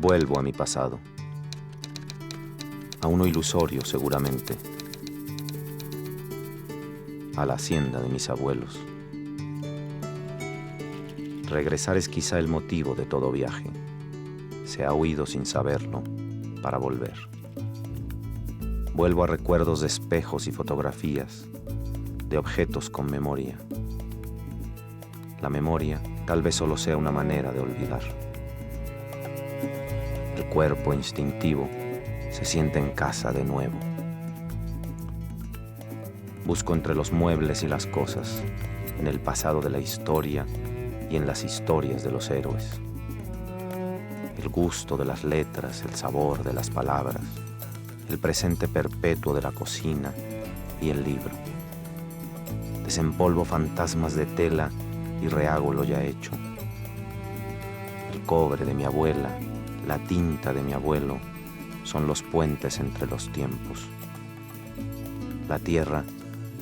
Vuelvo a mi pasado, a uno ilusorio seguramente, a la hacienda de mis abuelos. Regresar es quizá el motivo de todo viaje. Se ha huido sin saberlo para volver. Vuelvo a recuerdos de espejos y fotografías, de objetos con memoria. La memoria tal vez solo sea una manera de olvidar. El cuerpo instintivo se siente en casa de nuevo. Busco entre los muebles y las cosas, en el pasado de la historia y en las historias de los héroes. El gusto de las letras, el sabor de las palabras, el presente perpetuo de la cocina y el libro. Desempolvo fantasmas de tela y rehago lo ya hecho. El cobre de mi abuela, la tinta de mi abuelo, son los puentes entre los tiempos. La tierra,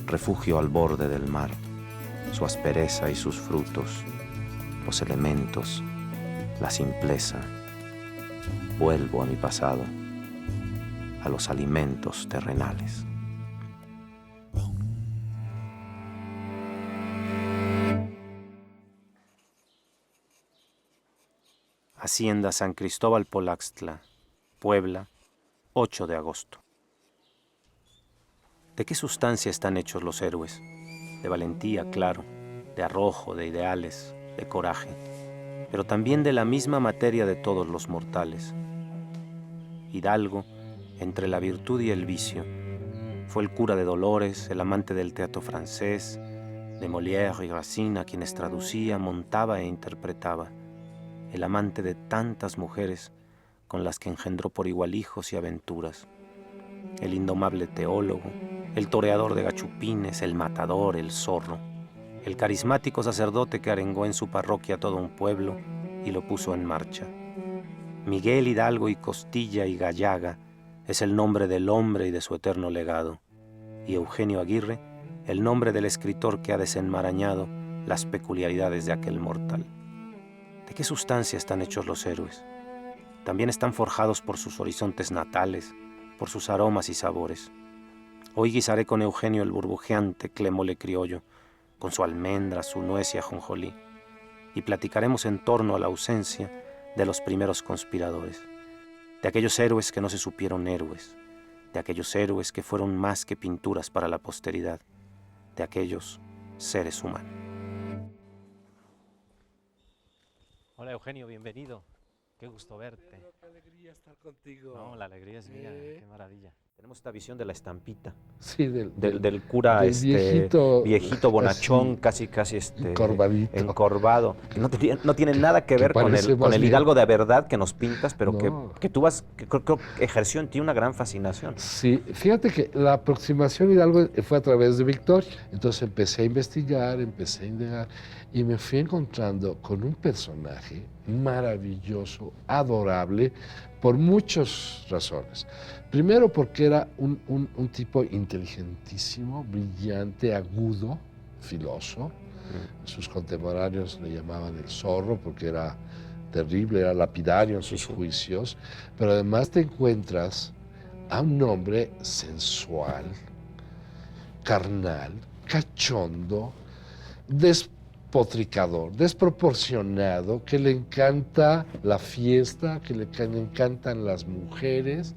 refugio al borde del mar, su aspereza y sus frutos, los elementos, la simpleza. Vuelvo a mi pasado, a los alimentos terrenales. Hacienda San Cristóbal Polaxtla, Puebla, 8 de agosto. ¿De qué sustancia están hechos los héroes? De valentía, claro, de arrojo, de ideales, de coraje, pero también de la misma materia de todos los mortales. Hidalgo, entre la virtud y el vicio, fue el cura de Dolores, el amante del teatro francés, de Molière y Racine, a quienes traducía, montaba e interpretaba, el amante de tantas mujeres con las que engendró por igual hijos y aventuras, el indomable teólogo, el toreador de gachupines, el matador, el zorro, el carismático sacerdote que arengó en su parroquia todo un pueblo y lo puso en marcha. Miguel Hidalgo y Costilla y Gallaga es el nombre del hombre y de su eterno legado, y Eugenio Aguirre, el nombre del escritor que ha desenmarañado las peculiaridades de aquel mortal. ¿De qué sustancia están hechos los héroes? También están forjados por sus horizontes natales, por sus aromas y sabores. Hoy guisaré con Eugenio el burbujeante clémole criollo, con su almendra, su nuez y ajonjolí, y platicaremos en torno a la ausencia de los primeros conspiradores, de aquellos héroes que no se supieron héroes, de aquellos héroes que fueron más que pinturas para la posteridad, de aquellos seres humanos. Hola Eugenio, bienvenido. Qué gusto verte. Pedro, qué alegría estar contigo. No, la alegría es mía, qué maravilla. Tenemos esta visión de la estampita, Sí, del cura del viejito bonachón, así, casi encorvadito. que no tiene nada que ver con parece más el bien- Hidalgo de verdad que nos pintas, pero No. que tú creo que ejerció en ti una gran fascinación. Sí, fíjate que la aproximación a Hidalgo fue a través de Victoria. Entonces empecé a investigar, empecé a indagar y me fui encontrando con un personaje maravilloso, adorable, por muchas razones. Primero porque era un tipo inteligentísimo, brillante, agudo, filoso. Sus contemporáneos le llamaban el zorro porque era terrible, era lapidario en sus juicios, pero además te encuentras a un hombre sensual, carnal, cachondo, despotricador, desproporcionado, que le encanta la fiesta, que le encantan las mujeres,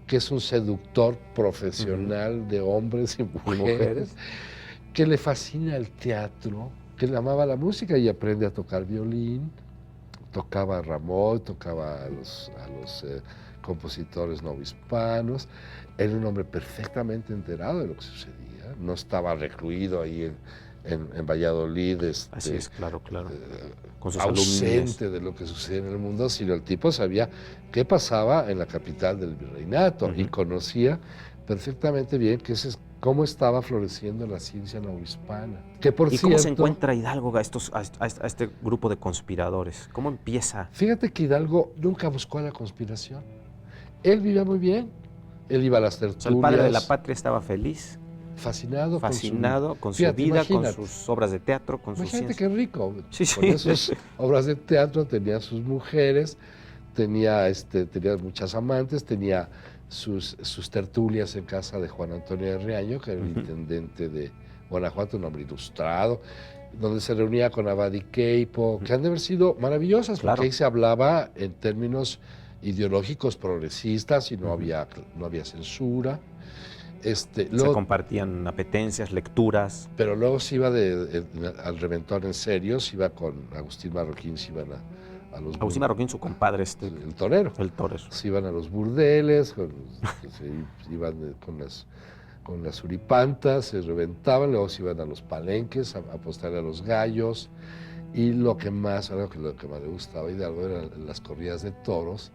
que es un seductor profesional de hombres y mujeres, que le fascina el teatro, que le amaba la música y aprende a tocar violín, tocaba a Rameau, tocaba a los compositores novohispanos. Era un hombre perfectamente enterado de lo que sucedía, no estaba recluido ahí en Valladolid, Así es, claro. Con sus ausente alumnos. de lo que sucede en el mundo, sino el tipo sabía qué pasaba en la capital del virreinato y conocía perfectamente bien cómo estaba floreciendo la ciencia novohispana. Que por ¿Y cierto, cómo se encuentra Hidalgo a este grupo de conspiradores? ¿Cómo empieza? fíjate que Hidalgo nunca buscó la conspiración. Él vivía muy bien. Él iba a las O tertulias. sea, el padre de la patria estaba feliz, fascinado con su Fíjate, vida, imagínate. con sus obras de teatro, con su Imagínate ciencia. qué rico. Sí, Con esas obras de teatro tenía sus mujeres, tenía muchas amantes, tenía sus tertulias en casa de Juan Antonio de Riaño, que era el intendente de Guanajuato, un hombre ilustrado, donde se reunía con Abad y Queipo, que han de haber sido maravillosas, Claro. porque ahí se hablaba en términos ideológicos progresistas y no había censura. Se Luego, compartían apetencias, lecturas. pero luego se iba al reventón en serio, se iba con Agustín Marroquín, se iban a los... Agustín Marroquín, su compadre, el torero. el torero. Se iban a los burdeles, se iban con las uripantas, se reventaban, luego se iban a los palenques a apostar a los gallos, y lo que más le gustaba a Hidalgo eran las corridas de toros,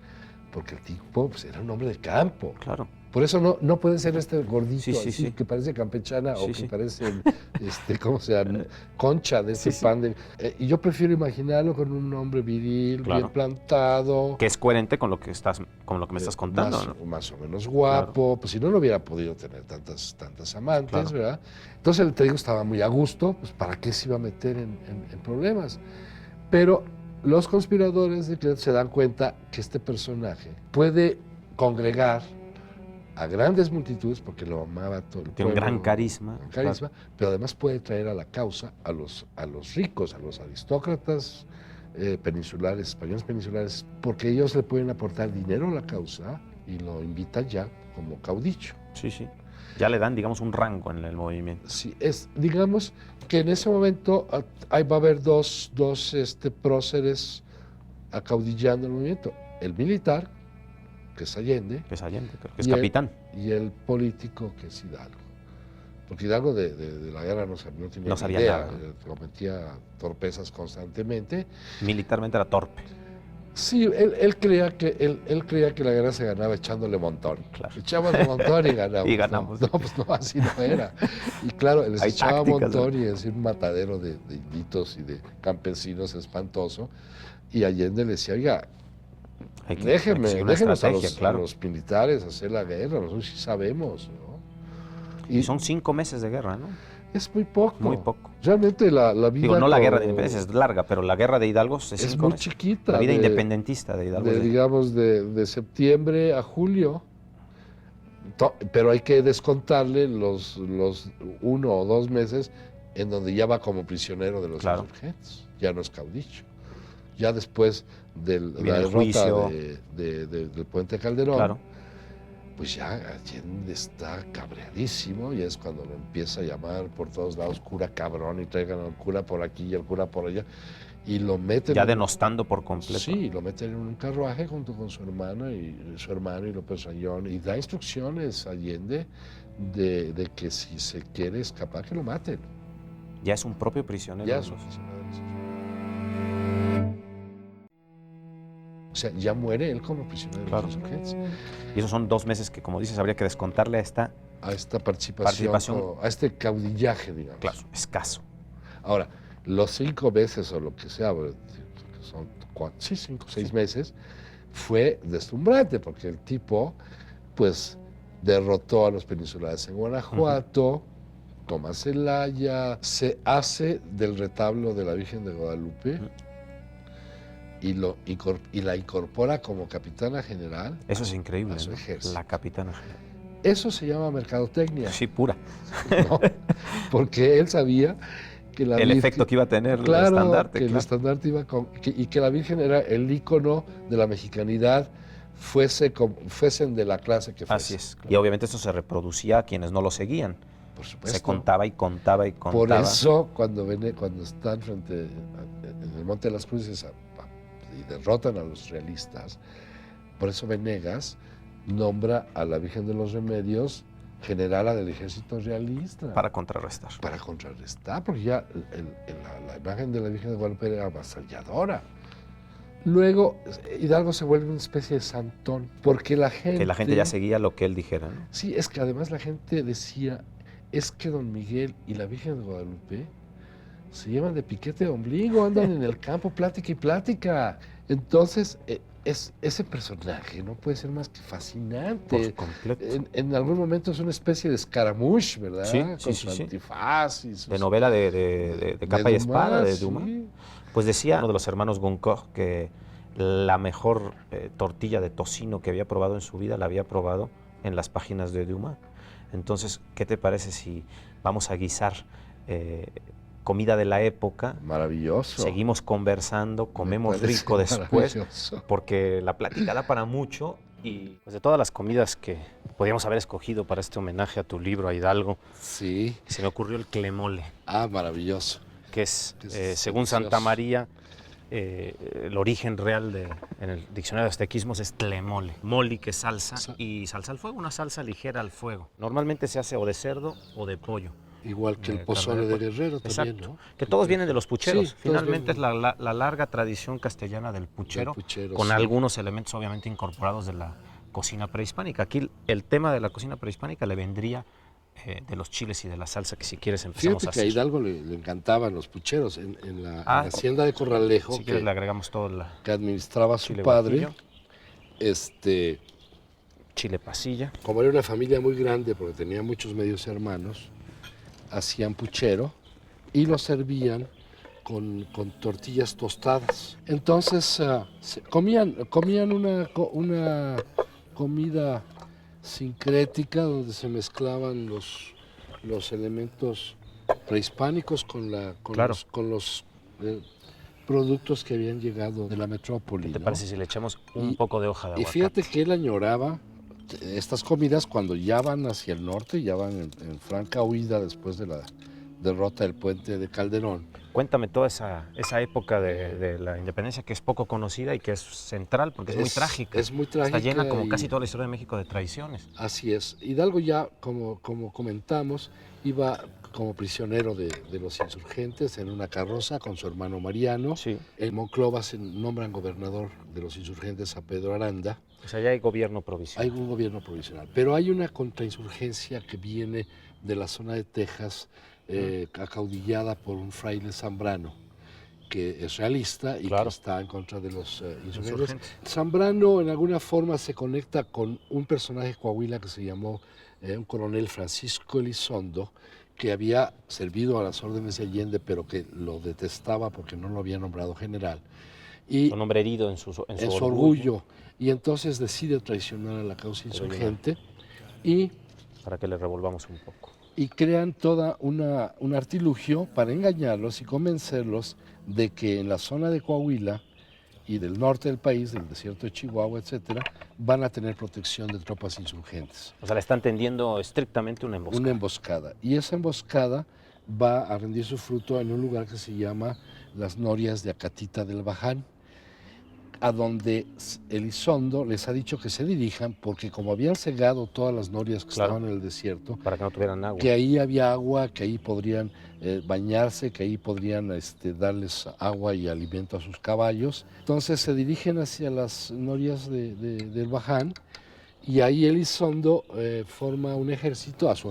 porque el tipo pues, era un hombre de campo. Claro. Por eso no puede ser este gordito Sí, sí, así, sí. que parece campechana Sí, o que sí. parece, ¿cómo se llama? Concha de ese Sí, sí. pan de... y yo prefiero imaginarlo con un hombre viril, Claro. bien plantado. Que es coherente con lo que me estás contando, ¿no? Más o menos guapo, pues si no hubiera podido tener tantas amantes, Claro. ¿verdad? Entonces, te digo, estaba muy a gusto, pues ¿para qué se iba a meter en problemas? Pero los conspiradores de Cleveland se dan cuenta que este personaje puede congregar a grandes multitudes, porque lo amaba todo el Tiene un pueblo, gran carisma. gran carisma, pero además puede traer a la causa a los ricos, a los aristócratas peninsulares, españoles peninsulares, porque ellos le pueden aportar dinero a la causa y lo invitan ya como caudillo. Sí, sí. Ya le dan, digamos, un rango en el movimiento. Sí, digamos que en ese momento ahí va a haber dos próceres acaudillando el movimiento. El militar, que es Allende, Que es Allende, creo que es y el- capitán. y el político, que es Hidalgo. Porque Hidalgo de la guerra no tenía No ni sabía idea, nada. cometía torpezas constantemente. Militarmente era torpe. Sí, él creía que la guerra se ganaba echándole montón. Claro. Echábamos montón y ganamos. Y ganamos. No, pues no, así no era. Y claro, les Hay echaba tácticas, montón y es un matadero de inditos y de campesinos espantoso. Y Allende le decía, oiga, Hay que seguir una déjenos a estrategia, claro. los militares hacer la guerra, nosotros sí sabemos, ¿no? Y son 5 meses de guerra, ¿no? Es muy poco. Muy poco. Realmente la vida... Digo, no la guerra de como- independencia, es larga, pero la guerra de Hidalgo es es 5 muy meses. chiquita. La vida de- independentista de Hidalgo. es de- digamos, de septiembre a julio. Pero hay que descontarle los 1 o 2 meses en donde ya va como prisionero de los Claro. insurgentes. Ya no es caudillo. Ya después de la Viene el derrota juicio. del Puente Calderón, Claro. pues ya Allende está cabreadísimo y es cuando lo empieza a llamar por todos lados cura cabrón y traigan al cura por aquí y al cura por allá y lo meten Ya denostando por completo. sí, lo meten en un carruaje junto con su hermano y López Rayón y da instrucciones a Allende de que si se quiere escapar que lo maten. Ya es un propio prisionero. Ya de es los- oficial. O sea, ya muere él como prisionero Claro. de los insurgentes. Y esos son 2 meses que, como dices, habría que descontarle a esta, A esta participación. A este caudillaje, digamos. claro, escaso. Ahora, los 5 meses o lo que sea, son 5 o 6 meses, fue deslumbrante porque el tipo, pues, derrotó a los peninsulares en Guanajuato, toma Celaya, se hace del retablo de la Virgen de Guadalupe y la incorpora como capitana general. Eso es increíble. a su ¿no? ejército. La capitana general. Eso se llama mercadotecnia, Sí, pura. ¿no? Porque él sabía que la El Virgen- efecto que iba a tener Claro, el estandarte. que el claro. estandarte iba y que la Virgen era el ícono de la mexicanidad, fuesen de la clase que fuesen. Así es. Y obviamente eso se reproducía a quienes no lo seguían. Por supuesto. Se contaba y contaba y contaba. Por eso, cuando están en el Monte de las Cruces y derrotan a los realistas, por eso Venegas nombra a la Virgen de los Remedios generala del ejército realista. Para contrarrestar. Para contrarrestar, porque ya la imagen de la Virgen de Guadalupe era avasalladora. Luego, Hidalgo se vuelve una especie de santón, porque la gente... Que la gente ya seguía lo que él dijera, ¿no? Sí, es que además la gente decía, es que don Miguel y la Virgen de Guadalupe se llevan de piquete de ombligo, andan en el campo, plática y plática. Entonces, ese personaje no puede ser más que fascinante. Por completo. En algún momento es una especie de Scaramouche, ¿verdad? Sí, Con sí, su sí, sí. antifaz y sus... De novela de capa y espada, de Dumas. sí. Pues decía uno de los hermanos Goncourt que la mejor tortilla de tocino que había probado en su vida la había probado en las páginas de Dumas. Entonces, ¿qué te parece si vamos a guisar comida de la época? Maravilloso. Seguimos conversando, comemos rico después, porque la plática da para mucho. Y pues de todas las comidas que podíamos haber escogido para este homenaje a tu libro, a Hidalgo, sí, se me ocurrió el clemole. Ah, maravilloso. Que es, según Santa María, el origen real en el diccionario de aztequismos es tlemole. Moli, que es salsa, y salsa al fuego, una salsa ligera al fuego. Normalmente se hace o de cerdo o de pollo. Igual que el pozole de Guerrero también, exacto, ¿no? Que todos vienen de los pucheros. Sí, finalmente es la larga tradición castellana del puchero, con sí, algunos elementos obviamente incorporados de la cocina prehispánica. Aquí el tema de la cocina prehispánica le vendría de los chiles y de la salsa, que si quieres empezamos Fíjate a que a hacer. Hidalgo le encantaban los pucheros. En la hacienda de Corralejo, Si quieres le agregamos todo que administraba su chile padre, guajillo, chile pasilla. como era una familia muy grande porque tenía muchos medios hermanos, hacían puchero y lo servían con tortillas tostadas. Entonces comían una comida sincrética donde se mezclaban los elementos prehispánicos con los productos que habían llegado de la metrópoli. ¿Qué te parece si le echamos un Y- poco de hoja de Y aguacate? fíjate que él añoraba estas comidas cuando ya van hacia el norte, ya van en franca huida después de la derrota del puente de Calderón. Cuéntame toda esa época de la independencia, que es poco conocida y que es central porque es muy trágica. Es muy trágica. Está llena, como y casi toda la historia de México, de traiciones. Así es. Hidalgo ya, como comentamos, iba como prisionero de los insurgentes en una carroza con su hermano Mariano. Sí. En Monclova se nombran gobernador de los insurgentes a Pedro Aranda. O sea, ya hay gobierno provisional. Hay un gobierno provisional, pero hay una contrainsurgencia que viene de la zona de Texas, acaudillada por un fraile Zambrano, que es realista y Claro. que está en contra de los insurgentes. Insurgentes. Zambrano en alguna forma se conecta con un personaje de Coahuila que se llamó un coronel Francisco Elizondo, que había servido a las órdenes de Allende, pero que lo detestaba porque no lo había nombrado general. Y Un hombre herido en su orgullo. Y entonces decide traicionar a la causa insurgente y Para que le revolvamos un poco. crean toda un artilugio para engañarlos y convencerlos de que en la zona de Coahuila y del norte del país, del desierto de Chihuahua, etcétera, van a tener protección de tropas insurgentes. O sea, le están tendiendo estrictamente una emboscada. Una emboscada. Y esa emboscada va a rendir su fruto en un lugar que se llama las Norias de Acatita del Baján, a donde Elizondo les ha dicho que se dirijan, porque como habían cegado todas las norias que Claro. estaban en el desierto, Para que no tuvieran agua. que ahí había agua, que ahí podrían bañarse, que ahí podrían darles agua y alimento a sus caballos. Entonces se dirigen hacia las norias del Baján, y ahí Elizondo forma un ejército, a su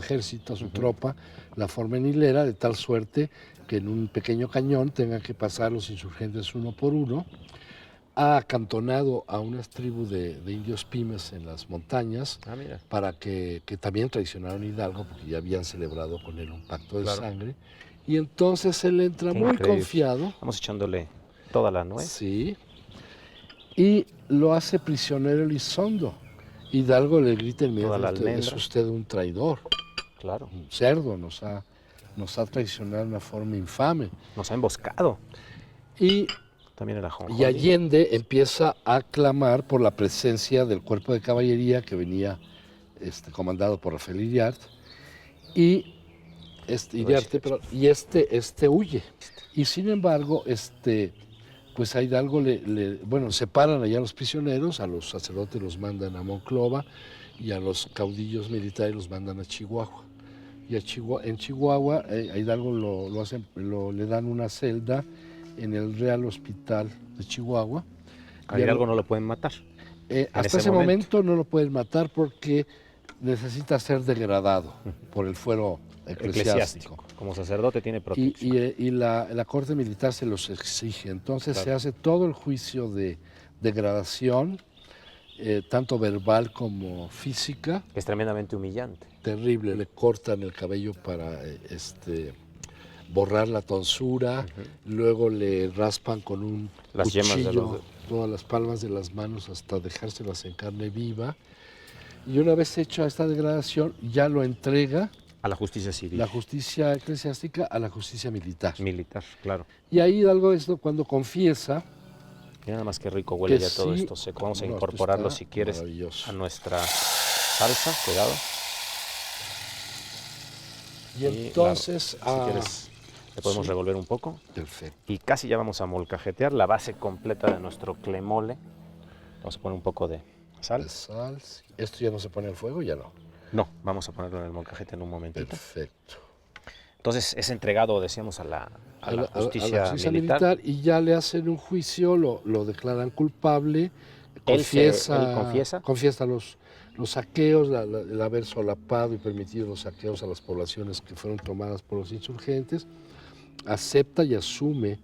tropa, la forma en hilera, de tal suerte que en un pequeño cañón tengan que pasar los insurgentes uno por uno. Ha acantonado a unas tribus de indios pimes en las montañas, Ah, mira. para que también traicionaron a Hidalgo, porque ya habían celebrado con él un pacto de Claro. sangre. Y entonces él entra Qué muy increíble. confiado. Vamos echándole toda la nuez. Sí. Y lo hace prisionero Elizondo. Hidalgo le grita Toda la inmediatamente: es almendra. usted un traidor, Claro. un cerdo, nos ha traicionado de una forma infame. Nos ha emboscado. Y También el ajonjolí. Y Allende empieza a clamar por la presencia del cuerpo de caballería que venía comandado por Rafael Iriart, y este huye. Y sin embargo, pues a Hidalgo separan allá a los prisioneros, a los sacerdotes los mandan a Monclova y a los caudillos militares los mandan a Chihuahua. Y en Chihuahua a Hidalgo le dan una celda en el Real Hospital de Chihuahua. A Hidalgo no lo pueden matar. Hasta ese momento no lo pueden matar porque necesita ser degradado por el fuero eclesiástico. Como sacerdote tiene protección. Y la corte militar se los exige. Entonces Claro. se hace todo el juicio de degradación, tanto verbal como física, Que es tremendamente humillante. terrible. Le cortan el cabello para borrar la tonsura, luego le raspan con un Las cuchillo yemas todas las palmas de las manos hasta dejárselas en carne viva. Y una vez hecha esta degradación, ya lo entrega A la justicia civil. la justicia eclesiástica a la justicia militar. Militar, claro. Y ahí Hidalgo es cuando confiesa Mira nada más que rico huele que ya todo sí. esto seco. Vamos a No, esto incorporarlo está si quieres maravilloso. a nuestra salsa. Cuidado. Y entonces, si quieres, le podemos sí. revolver un poco. Perfecto. Y casi ya vamos a molcajetear la base completa de nuestro clemole. Vamos a poner un poco de sal. De sal. Sí. ¿Esto ya no se pone al fuego? Ya no. No, vamos a ponerlo en el molcajete en un momentito. Perfecto. Entonces es entregado, decíamos, a la justicia militar y ya le hacen un juicio, lo declaran culpable, confiesa los saqueos, el haber solapado y permitido los saqueos a las poblaciones que fueron tomadas por los insurgentes, acepta y asume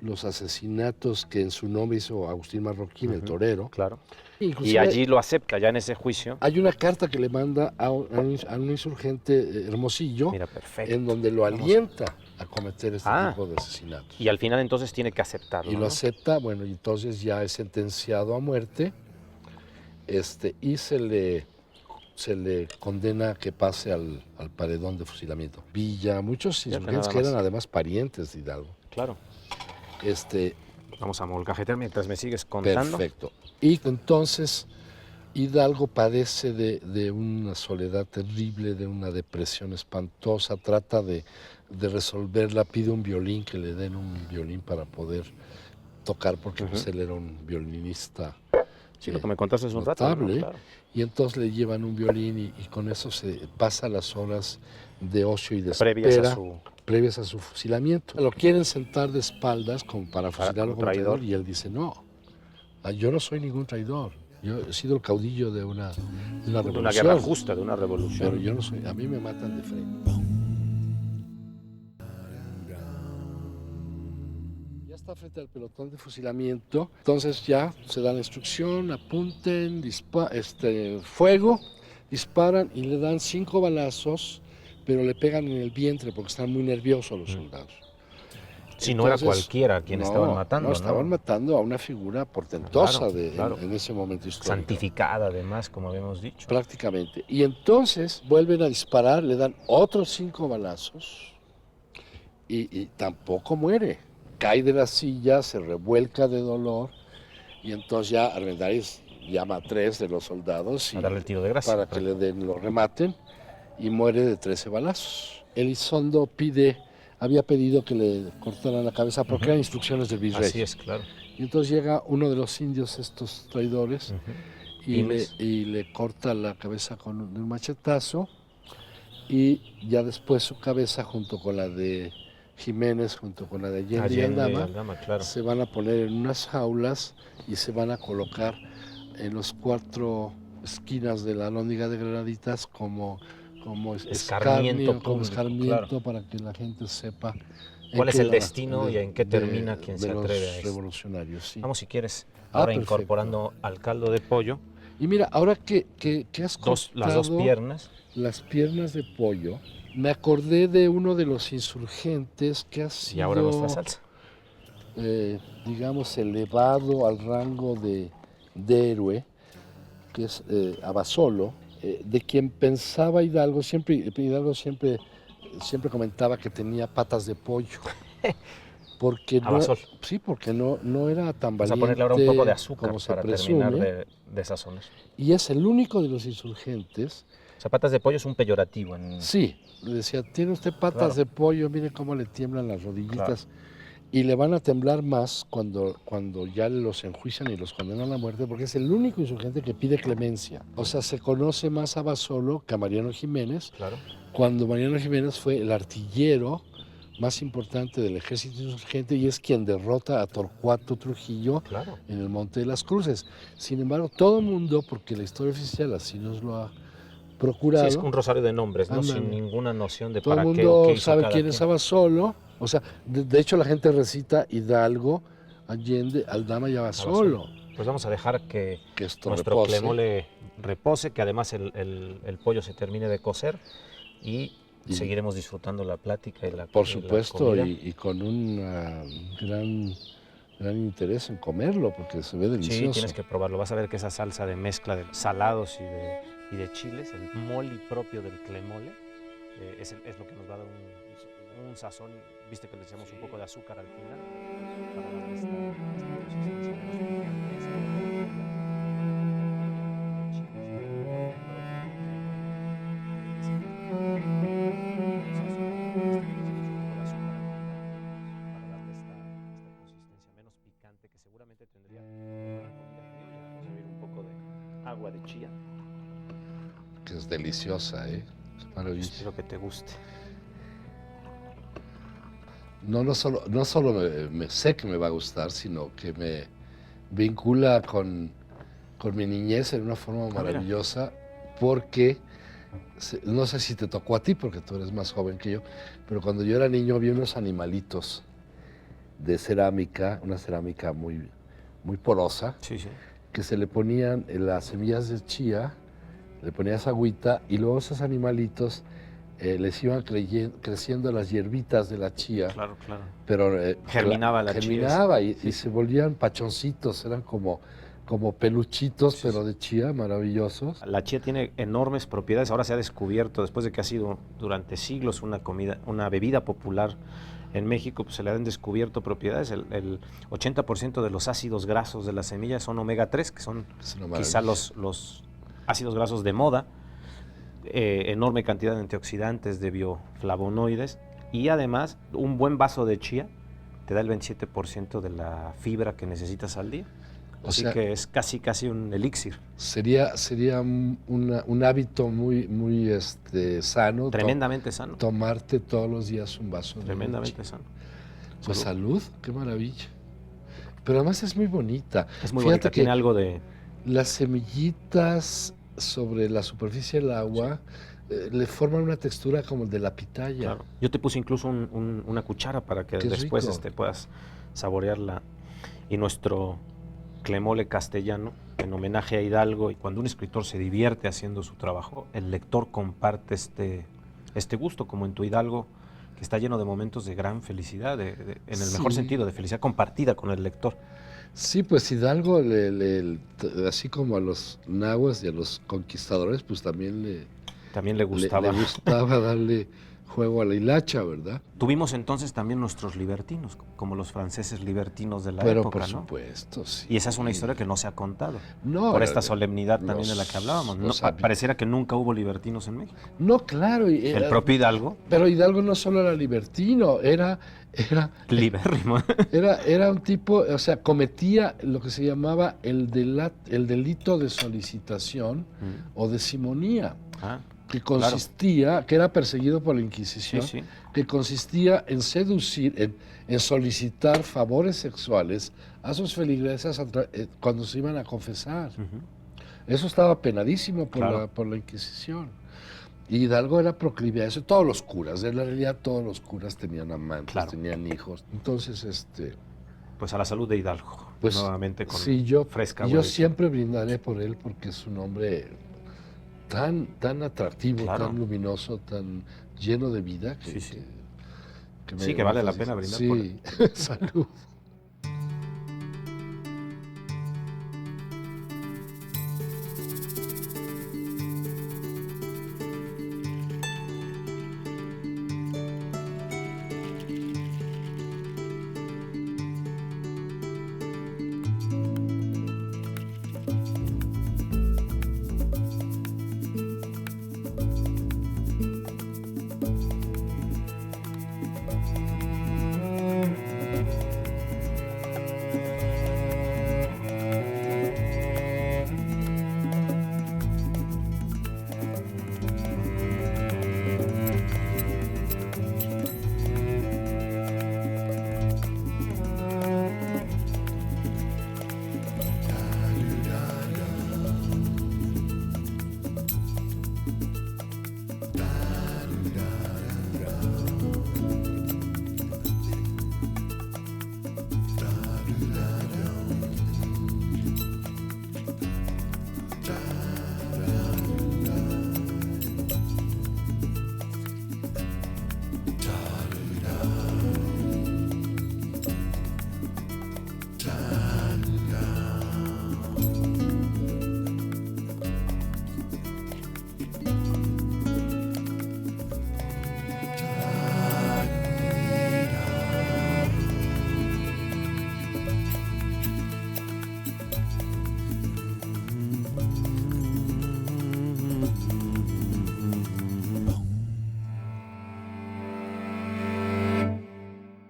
los asesinatos que en su nombre hizo Agustín Marroquín, el torero. Claro. Inclusive, Y allí lo acepta, ya en ese juicio. hay una carta que le manda a un insurgente, Hermosillo, Mira, perfecto. en donde lo alienta a cometer este tipo de asesinatos. Y al final entonces tiene que aceptarlo. Y lo ¿no? acepta, bueno, y entonces ya es sentenciado a muerte, y se le condena a que pase al paredón de fusilamiento. Villa, muchos Fíjate insurgentes nada que eran más. además parientes de Hidalgo. Claro. Vamos a molcajetear mientras me sigues contando. Perfecto. Y entonces Hidalgo padece de una soledad terrible, de una depresión espantosa, trata de resolverla, pide un violín, que le den un violín para poder tocar, porque pues, él era un violinista. Sí, lo que me contaste hace un rato. Notable, ¿no? Claro. Y entonces le llevan un violín y con eso se pasa las horas de ocio y de Previas espera a previas a su fusilamiento. Lo quieren sentar de espaldas como para fusilarlo como traidor. y él dice, no, yo no soy ningún traidor, yo he sido el caudillo de una revolución. De una guerra justa, de una revolución. Pero yo no soy, a mí me matan de frente. Ya está frente al pelotón de fusilamiento, entonces ya se da la instrucción, apunten, fuego, disparan y le dan 5 balazos, pero le pegan en el vientre porque están muy nerviosos los soldados. Si no era cualquiera quien estaban matando, no, estaban matando a una figura portentosa Claro. En ese momento histórico. Santificada, además, como habíamos dicho. Prácticamente. Y entonces vuelven a disparar, le dan otros 5 balazos y tampoco muere. Cae de la silla, se revuelca de dolor y entonces ya Armendáriz llama a 3 de los soldados A darle el tiro de gracia. para que lo rematen y muere de 13 balazos. Elizondo había pedido que le cortaran la cabeza porque eran instrucciones del virrey. Así es, claro. Y entonces llega uno de los indios, estos traidores, y le corta la cabeza con un machetazo, y ya después su cabeza junto con la de Jiménez, junto con la de Allende y Aldama, claro. se van a poner en unas jaulas y se van a colocar en los 4 esquinas de la Alhóndiga de Granaditas como escarmiento claro, para que la gente sepa cuál es el destino y en qué termina quien se atreve a eso. Revolucionarios, sí. Vamos, si quieres, ahora perfecto. Incorporando al caldo de pollo. Y mira, ahora que has cortado las 2 piernas. Las piernas de pollo, me acordé de uno de los insurgentes que ha sido, y ahora nuestra salsa. Digamos, elevado al rango de héroe, que es Abasolo, de quien pensaba Hidalgo siempre comentaba que tenía patas de pollo. Porque porque no era tan valiente. Vamos a ponerle ahora un poco de azúcar como se para presume, terminar de sazonar. Y es el único de los insurgentes. O sea, patas de pollo es un peyorativo. Sí, le decía, tiene usted patas de pollo, mire cómo le tiemblan las rodillitas. Claro. Y le van a temblar más cuando ya los enjuician y los condenan a muerte, porque es el único insurgente que pide clemencia. O sea, se conoce más a Basolo que a Mariano Jiménez, cuando Mariano Jiménez fue el artillero más importante del ejército insurgente y es quien derrota a Torcuato Trujillo en el Monte de las Cruces. Sin embargo, todo el mundo, porque la historia oficial así nos lo ha procurado. Sí, es un rosario de nombres, ¿no? Sin ninguna noción de para qué o qué. Todo el mundo sabe quién es Abasolo. O sea, de hecho la gente recita Hidalgo, Allende, Aldama y Abasolo. Pues vamos a dejar que nuestro clemole repose, que además el pollo se termine de cocer y seguiremos disfrutando la plática y la Por supuesto, la y con una gran gran interés en comerlo porque se ve delicioso. Sí, tienes que probarlo. Vas a ver que esa salsa de mezcla de salados y de chiles, el moli propio del clemole, es lo que nos va a dar un sazón. Viste que le echamos un poco de azúcar al final para darle esta consistencia menos picante, esa que seguramente tendría una comida criolla. Vamos a ver un poco de agua de chía. Que es deliciosa, ¿eh? Maravilloso. Espero que te guste. No solo sé que me va a gustar, sino que me vincula con mi niñez en una forma maravillosa, porque no sé si te tocó a ti, porque tú eres más joven que yo, pero cuando yo era niño había unos animalitos de cerámica, una cerámica muy, muy porosa, Sí, sí. que se le ponían las semillas de chía, le ponías agüita y luego esos animalitos les iban creciendo las hierbitas de la chía. Claro, claro. Pero germinaba la chía. Germinaba y se volvían pachoncitos, eran como peluchitos, Sí, pero sí. de chía, maravillosos. La chía tiene enormes propiedades. Ahora se ha descubierto, después de que ha sido durante siglos una bebida popular en México, pues se le han descubierto propiedades. El 80% de los ácidos grasos de la semilla son omega 3, que son quizá los ácidos grasos de moda. Enorme cantidad de antioxidantes, de bioflavonoides, y además un buen vaso de chía te da el 27% de la fibra que necesitas al día. Así que es casi un elixir. Sería un hábito muy sano. Tremendamente sano. Tomarte todos los días un vaso de Tremendamente leche. sano. Pues salud, qué maravilla. Pero además es muy bonita. Es muy Fíjate bonita, que tiene algo de... las semillitas sobre la superficie del agua le forman una textura como el de la pitaya. Claro. Yo te puse incluso una cuchara para que Qué después rico. puedas saborearla. Y nuestro clemole castellano, en homenaje a Hidalgo, y cuando un escritor se divierte haciendo su trabajo, el lector comparte este gusto, como en tu Hidalgo, que está lleno de momentos de gran felicidad, en el mejor sentido, de felicidad compartida con el lector. Sí, pues Hidalgo, así como a los nahuas y a los conquistadores, pues también le gustaba. Le gustaba darle juego a la hilacha, ¿verdad? Tuvimos entonces también nuestros libertinos, como los franceses libertinos de la Pero época, por ¿no? supuesto, sí. Y esa es una historia que no se ha contado. No, por esta solemnidad también de la que hablábamos. No, pareciera que nunca hubo libertinos en México. No, claro. El propio Hidalgo. Pero Hidalgo no solo era libertino, era libérrimo. Era un tipo, o sea, cometía lo que se llamaba el delito de solicitación o de simonía. Que consistía, que era perseguido por la Inquisición, que consistía en seducir, en solicitar favores sexuales a sus feligreses cuando se iban a confesar. Eso estaba penadísimo por la Inquisición. Y Hidalgo era proclive a eso. Todos los curas, en la realidad todos los curas tenían amantes, tenían hijos. Entonces, pues a la salud de Hidalgo, pues, nuevamente con fresca. Yo siempre brindaré por él porque es un hombre tan atractivo, tan luminoso, tan lleno de vida que vale la pena brindar por él. Salud.